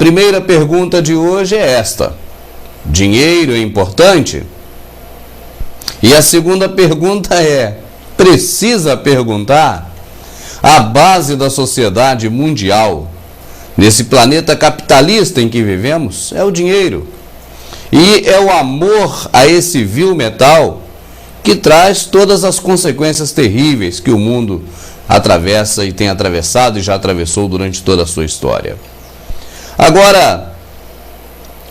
primeira pergunta de hoje é esta: dinheiro é importante? E a segunda pergunta é: precisa perguntar? A base da sociedade mundial, nesse planeta capitalista em que vivemos, é o dinheiro. E é o amor a esse vil metal que traz todas as consequências terríveis que o mundo atravessa e tem atravessado e já atravessou durante toda a sua história. Agora,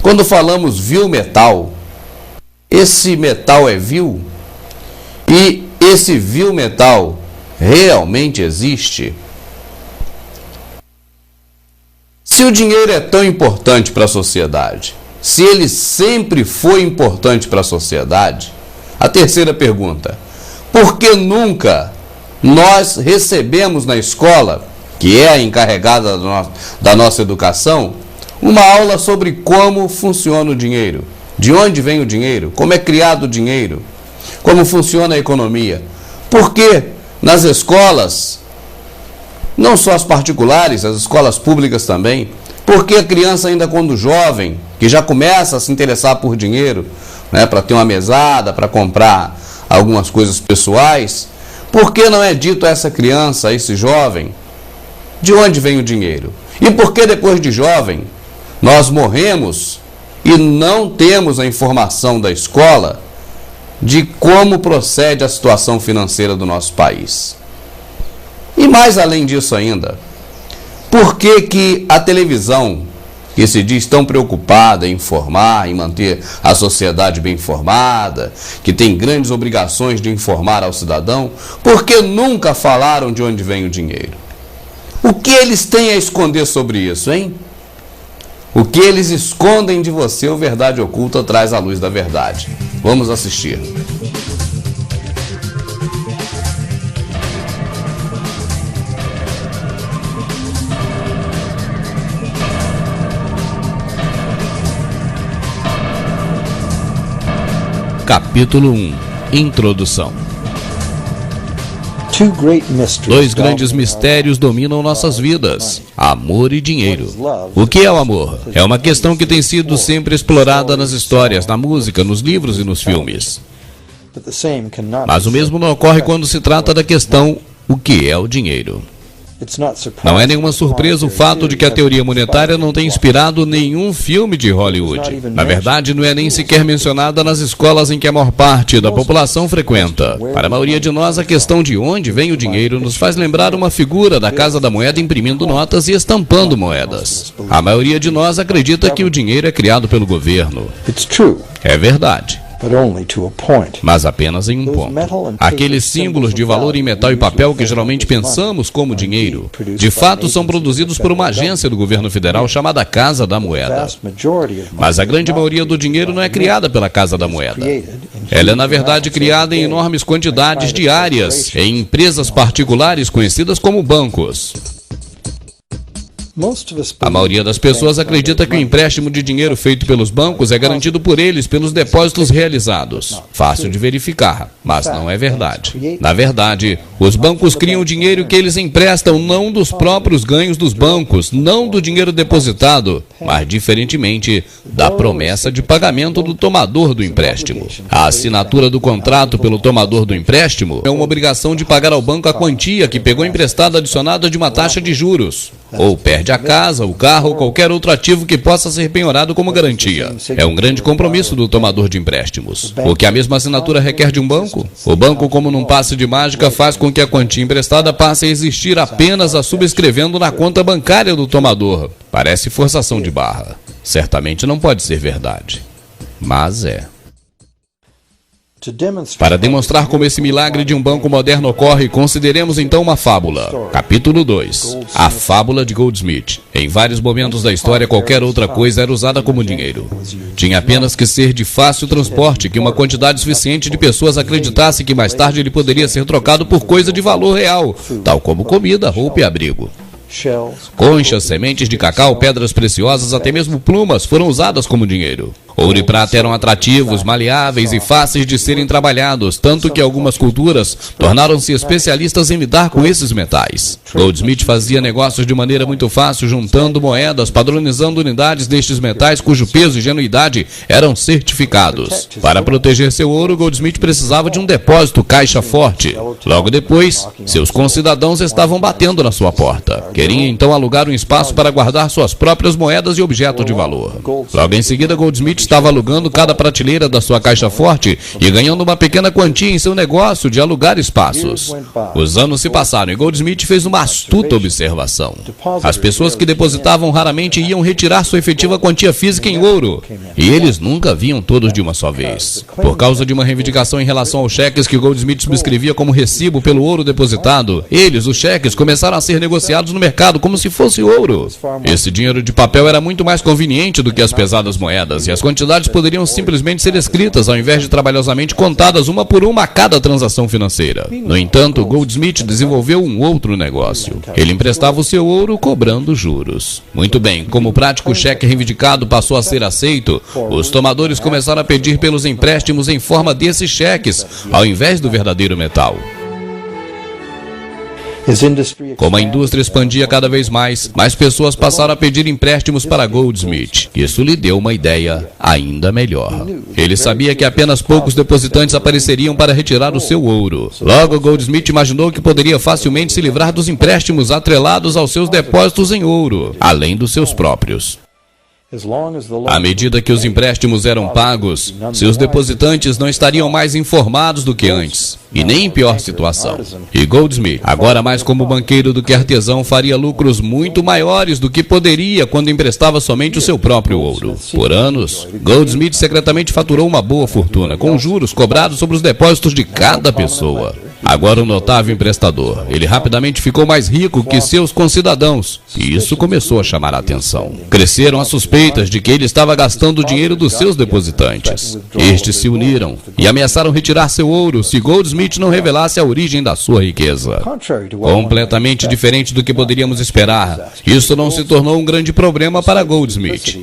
quando falamos vil metal, esse metal é vil? E esse vil metal realmente existe? Se o dinheiro é tão importante para a sociedade, se ele sempre foi importante para a sociedade, a terceira pergunta: por que nunca nós recebemos na escola, que é a encarregada da nossa educação, uma aula sobre como funciona o dinheiro? De onde vem o dinheiro? Como é criado o dinheiro? Como funciona a economia? Por que nas escolas, não só as particulares, as escolas públicas também, por que a criança ainda quando jovem, que já começa a se interessar por dinheiro, né, para ter uma mesada, para comprar algumas coisas pessoais, por que não é dito a essa criança, a esse jovem, de onde vem o dinheiro? E por que depois de jovem nós morremos e não temos a informação da escola de como procede a situação financeira do nosso país? E mais além disso ainda, por que que a televisão, que se diz tão preocupada em informar, em manter a sociedade bem informada, que tem grandes obrigações de informar ao cidadão, por que nunca falaram de onde vem o dinheiro? O que eles têm a esconder sobre isso, hein? O que eles escondem de você, o Verdade Oculta traz à luz da verdade. Vamos assistir. Capítulo 1. Introdução. Dois grandes mistérios dominam nossas vidas: amor e dinheiro. O que é o amor? É uma questão que tem sido sempre explorada nas histórias, na música, nos livros e nos filmes. Mas o mesmo não ocorre quando se trata da questão: o que é o dinheiro? Não é nenhuma surpresa o fato de que a teoria monetária não tenha inspirado nenhum filme de Hollywood. Na verdade, não é nem sequer mencionada nas escolas em que a maior parte da população frequenta. Para a maioria de nós, a questão de onde vem o dinheiro nos faz lembrar uma figura da Casa da Moeda imprimindo notas e estampando moedas. A maioria de nós acredita que o dinheiro é criado pelo governo. É verdade, mas apenas em um ponto. Aqueles símbolos de valor em metal e papel que geralmente pensamos como dinheiro, de fato são produzidos por uma agência do governo federal chamada Casa da Moeda. Mas a grande maioria do dinheiro não é criada pela Casa da Moeda. Ela é, na verdade, criada em enormes quantidades diárias em empresas particulares conhecidas como bancos. A maioria das pessoas acredita que o empréstimo de dinheiro feito pelos bancos é garantido por eles pelos depósitos realizados. Fácil de verificar, mas não é verdade. Na verdade, os bancos criam o dinheiro que eles emprestam não dos próprios ganhos dos bancos, não do dinheiro depositado, mas diferentemente da promessa de pagamento do tomador do empréstimo. A assinatura do contrato pelo tomador do empréstimo é uma obrigação de pagar ao banco a quantia que pegou emprestada adicionada de uma taxa de juros, ou perde a casa, o carro ou qualquer outro ativo que possa ser penhorado como garantia. É um grande compromisso do tomador de empréstimos. O que a mesma assinatura requer de um banco? O banco, como num passe de mágica, faz com que a quantia emprestada passe a existir apenas a subscrevendo na conta bancária do tomador. Parece forçação de barra. Certamente não pode ser verdade, mas é. Para demonstrar como esse milagre de um banco moderno ocorre, consideremos então uma fábula. Capítulo 2. A fábula de Goldsmith. Em vários momentos da história, qualquer outra coisa era usada como dinheiro. Tinha apenas que ser de fácil transporte, que uma quantidade suficiente de pessoas acreditasse que mais tarde ele poderia ser trocado por coisa de valor real, tal como comida, roupa e abrigo. Conchas, sementes de cacau, pedras preciosas, até mesmo plumas foram usadas como dinheiro. Ouro e prata eram atrativos, maleáveis e fáceis de serem trabalhados, tanto que algumas culturas tornaram-se especialistas em lidar com esses metais. Goldsmith fazia negócios de maneira muito fácil, juntando moedas, padronizando unidades destes metais cujo peso e genuidade eram certificados. Para proteger seu ouro, Goldsmith precisava de um depósito caixa forte. Logo depois, seus concidadãos estavam batendo na sua porta. Queria então alugar um espaço para guardar suas próprias moedas e objetos de valor. Logo em seguida, Goldsmith estava alugando cada prateleira da sua caixa forte e ganhando uma pequena quantia em seu negócio de alugar espaços. Os anos se passaram e Goldsmith fez uma astuta observação. As pessoas que depositavam raramente iam retirar sua efetiva quantia física em ouro, e eles nunca vinham todos de uma só vez. Por causa de uma reivindicação em relação aos cheques que Goldsmith subscrevia como recibo pelo ouro depositado, os cheques, começaram a ser negociados no mercado como se fosse ouro. Esse dinheiro de papel era muito mais conveniente do que as pesadas moedas, e as quantidades poderiam simplesmente ser escritas ao invés de trabalhosamente contadas uma por uma a cada transação financeira. No entanto, Goldsmith desenvolveu um outro negócio. Ele emprestava o seu ouro cobrando juros. Muito bem, como o prático cheque reivindicado passou a ser aceito, os tomadores começaram a pedir pelos empréstimos em forma desses cheques, ao invés do verdadeiro metal. Como a indústria expandia cada vez mais pessoas passaram a pedir empréstimos para Goldsmith. Isso lhe deu uma ideia ainda melhor. Ele sabia que apenas poucos depositantes apareceriam para retirar o seu ouro. Logo, Goldsmith imaginou que poderia facilmente se livrar dos empréstimos atrelados aos seus depósitos em ouro, além dos seus próprios. À medida que os empréstimos eram pagos, seus depositantes não estariam mais informados do que antes, e nem em pior situação. E Goldsmith, agora mais como banqueiro do que artesão, faria lucros muito maiores do que poderia quando emprestava somente o seu próprio ouro. Por anos, Goldsmith secretamente faturou uma boa fortuna, com juros cobrados sobre os depósitos de cada pessoa. Agora um notável emprestador, ele rapidamente ficou mais rico que seus concidadãos, e isso começou a chamar a atenção. Cresceram as suspeitas de que ele estava gastando o dinheiro dos seus depositantes. Estes se uniram e ameaçaram retirar seu ouro se Goldsmith não revelasse a origem da sua riqueza. Completamente diferente do que poderíamos esperar, isso não se tornou um grande problema para Goldsmith.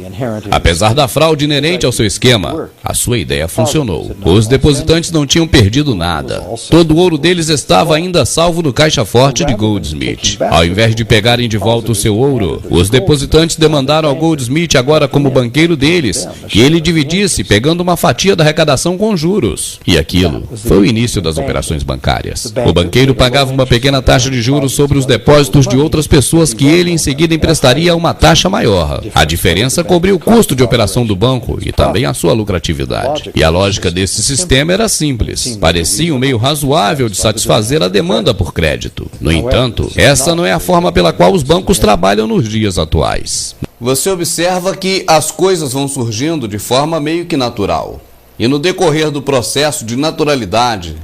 Apesar da fraude inerente ao seu esquema, a sua ideia funcionou. Os depositantes não tinham perdido nada. Todo o ouro deles estava ainda salvo no caixa forte de Goldsmith. Ao invés de pegarem de volta o seu ouro, os depositantes demandaram ao Goldsmith, agora como banqueiro deles, que ele dividisse, pegando uma fatia da arrecadação com juros. E aquilo foi o início das operações bancárias. O banqueiro pagava uma pequena taxa de juros sobre os depósitos de outras pessoas que ele em seguida emprestaria a uma taxa maior. A diferença cobria o custo de operação do banco e também a sua lucratividade. E a lógica desse sistema era simples. Parecia um meio razoável de satisfazer a demanda por crédito. No entanto, essa não é a forma pela qual os bancos trabalham nos dias atuais. Você observa que as coisas vão surgindo de forma meio que natural. E no decorrer do processo de naturalidade,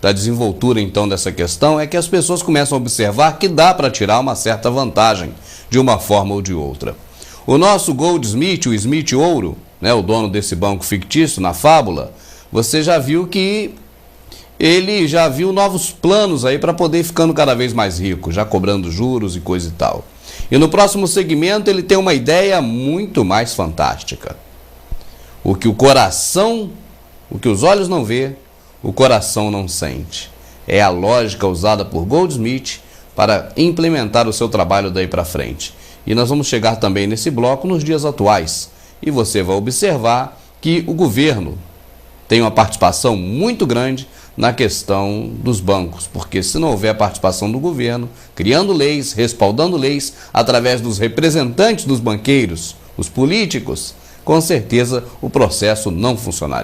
da desenvoltura então dessa questão, é que as pessoas começam a observar que dá para tirar uma certa vantagem de uma forma ou de outra. O nosso Goldsmith, o Smith Ouro, o dono desse banco fictício na fábula, você já viu que ele já viu novos planos aí para poder ir ficando cada vez mais rico, já cobrando juros e coisa e tal. E no próximo segmento ele tem uma ideia muito mais fantástica. O que os olhos não vê, o coração não sente. É a lógica usada por Goldsmith para implementar o seu trabalho daí para frente. E nós vamos chegar também nesse bloco nos dias atuais. E você vai observar que o governo tem uma participação muito grande na questão dos bancos, porque se não houver participação do governo, criando leis, respaldando leis, através dos representantes dos banqueiros, os políticos, com certeza o processo não funcionaria.